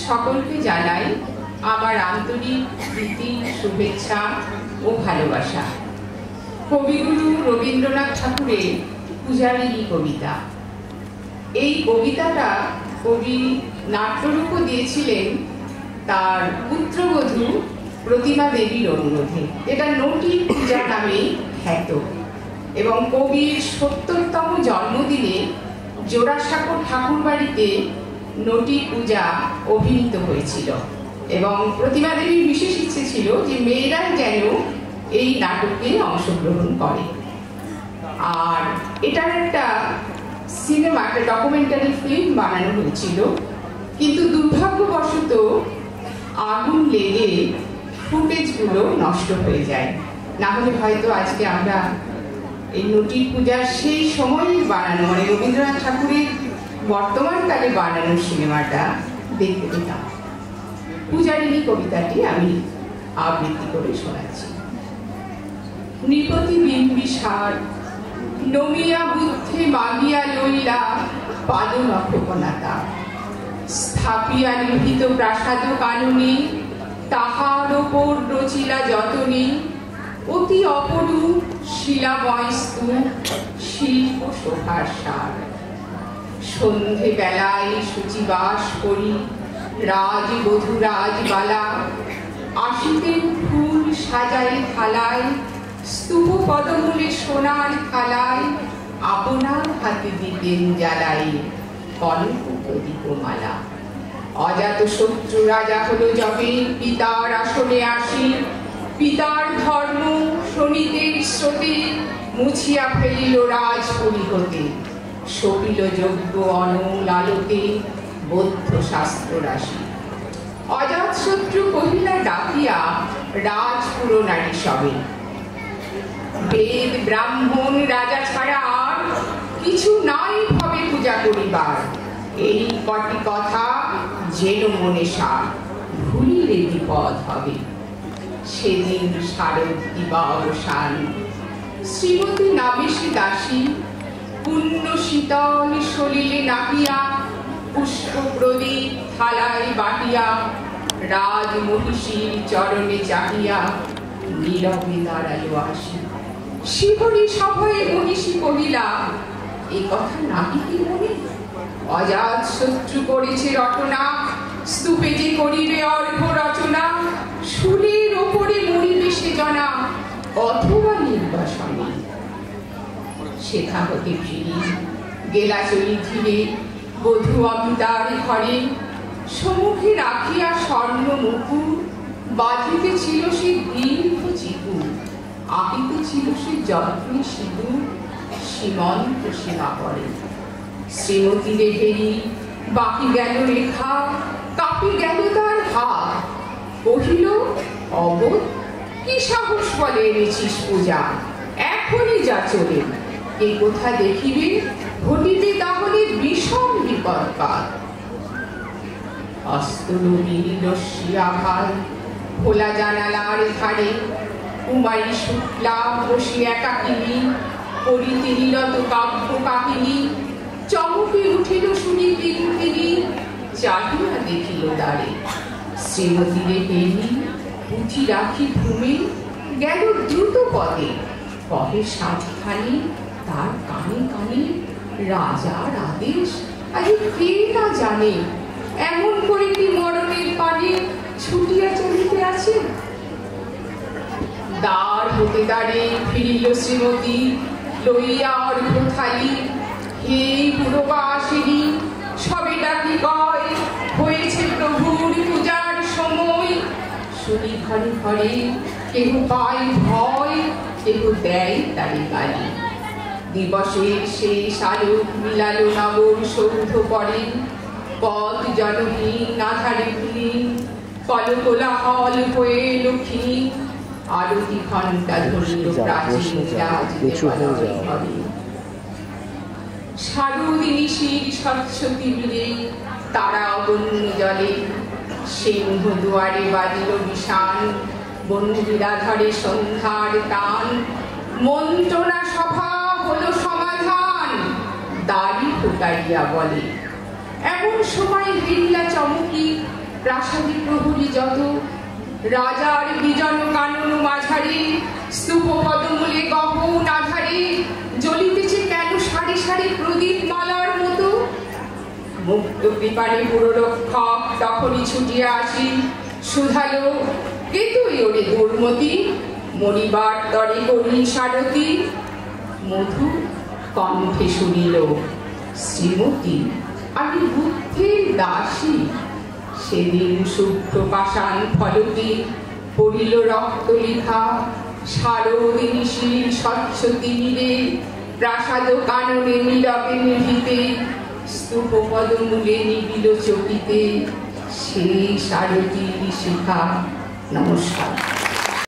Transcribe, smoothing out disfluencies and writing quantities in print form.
সকলকে জানাই আমার আন্তরিক প্রীতি, শুভেচ্ছা ও ভালোবাসা। কবিগুরু রবীন্দ্রনাথ ঠাকুরের পূজারিণী কবিতা। এই কবিতাটা কবি নাট্যরূপ দিয়েছিলেন তার পুত্রবধূ প্রতিমা দেবীর অনুরোধে। এটা নটি পূজা নামে খ্যাত এবং কবির ৭০তম জন্মদিনে জোড়াসাঁকো ঠাকুরবাড়িতে নটি পূজা অভিনীত হয়েছিল এবং প্রতিমা দেবীর বিশেষ ইচ্ছে ছিল যে মেয়েরা যেন এই নাটকে অংশগ্রহণ করে। আর এটার একটা সিনেমা, একটা ডকুমেন্টারি ফিল্ম বানানো হয়েছিল, কিন্তু দুর্ভাগ্যবশত আগুন লেগে ফুটেজগুলো নষ্ট হয়ে যায়। না হলে হয়তো আজকে আমরা এই নটি পূজার সেই সময়ই বানানো, মানে রবীন্দ্রনাথ ঠাকুরের বর্তমানকালে বানানো সিনেমাটা দেখতে পেতাম। পূজারিণী কবিতাটি আমি আবৃত্তি করে শোনাচ্ছি। নৃপতি বিম্বিসার নমিয়া বুদ্ধে মাগিয়া লইলা পাদনখকনাতা, স্থাপিয়া নিহিত প্রাসাদ কাননে তাহার ওপর রচিলা যতনে, অতি অপরূপ শিলাময় স্তূপ শিল্প শোভার সার। সন্ধে বেলায় শুচিবাস করি রাজবধূ রাজবালা, আসিতেন ফুল সাজাই থালায়, স্তূপ পদমূলে সোনার থালায়, আপনার হাতে দিতেন জ্বালাই কনক প্রদীপমালা। অজাত শত্রু রাজা হলো যবে পিতার আসনে আসি, পিতার ধর্ম শনিদের স্রোতে মুছিয়া ফেলিল রাজপুরী হতে, সপিল যজ্ঞ অনল আলোতে বৌদ্ধ শাস্ত্র রাশি। অজাত শত্রু কহিলা ডাকিয়া রাজপুর নারী সবে, বেদ ব্রাহ্মণ রাজা ছাড়া আর কিছু নাই হবে পূজা করিবার, এই কটি কথা যেন মনে সার, ভুলিলে বিপদ হবে। সেদিন শারদ দিবা অবসান, শ্রীমতী নাবিশী দাসী পুণ্য শীতল সলিলে নাহিয়া, পুষ্প প্রদীপ থালায় বাটিয়া, রাজ মহিষীর চরণে চাহিয়া নীরবে দাঁড়ালো আসি। শিহরি সভয়ে মহিষী কহিলা, এ কথা নাহি কি মনে? অজাত শত্রু করেছে রটনা, স্তূপে যে করিবে অর্ঘ রচনা, শুলের ওপরে মরিবে সে জনা অথবা নির্বাসনে। সেথা হতে ফিরি গেলা চলি ধীরে বধূ অমিতার ঘরে, সম্মুখে রাখিয়া স্বর্ণ মুকুট বাঁধিতে ছিল সে দীর্ঘ চিকুর, আহিতে ছিল সে যত্নে সিঁদুর সীমন্ত সীমা করে। শ্রীমতী রেহেরি বাকি গেল রেখা, কাঁপি গেল তার হাত, কহিল অবোধ কি সাহস বলে এনেছিস পূজা, এখনই যা চলে, এ কথা দেখিবে ঘটিতে তাহলে বিষম বিপদকাল। অস্তরবীর রশ্মি আভার খোলা জানালার ধারে, কুমারী শুক্লা বসে একাকিনী করিতে নীরত কাব্য কাহিনী, চমকে উঠিল শুনি বিরুপিনী চাহিয়া দেখিল দ্বারে। শ্রীমতী রেহেরি পুঁথি রাখি ভূমে গেল দ্রুত পদে, কহে সাতখানি তার কানে কানে রাজার আদেশ আজ কে না জানে, এমন করে কি মরণের পানে ছুটিয়া চলিতে আছে। দ্বার হতে দ্বারে ফিরিল শ্রীমতী লইয়া অর্ঘ থালি, হে পুরবাসিনী সবে ডাকি কয় হয়েছে প্রভুর পূজার সময়। শুনি ঘরে ঘরে কেহ পায় ভয়, কেহ দেয় তারে গালি। দিবসের শেষ আলোক মিলালো নগর সৌধ পরে, পথ জনহীন আধারে বিলীন, কলকোলাহল হয়ে লক্ষ্মী, আরতি ঘণ্টা ধরিল প্রাচীন রাজদেবালয়। শারদিনী শির স্বচ্ছ তীরে তারা অগণ্য জলে, সিংহ দুয়ারে বাজিল বিষাণ, বন্দিরা ধরে সন্ধ্যার টান, মন্ত্রণা সভা হলো সমাধান, দাড়ি ফুটাইয়া বলে। এমন সময় গেরিলা চমকি প্রাসাদী প্রহরী যত, রাজার বিজন কানন মাঝারি, স্তূপ পদমূলে গহন আধারে জ্বলিতেছে কেন সারি সারি প্রদীপ মালার মতো। মুক্ত কৃপারে পুররক্ষক তখনই ছুটিয়া আসি, শুধালো, কে তুই ওরে দুর্মতি, মরিবার তরে করি সারথি। মধু কণ্ঠে শুনিল, শ্রীমতী আমি বুদ্ধের দাসী। সেদিন শুভ্র পাষাণ ফলকে পড়িল রক্ত লেখা, শারদিনী শির স্বচ্ছ তীরে প্রাসাদ কাননে নীরবে নিভিতে, স্তূপ পদমূলে নিবিল চকিতে সেই সারথীর শিখা। নমস্কার।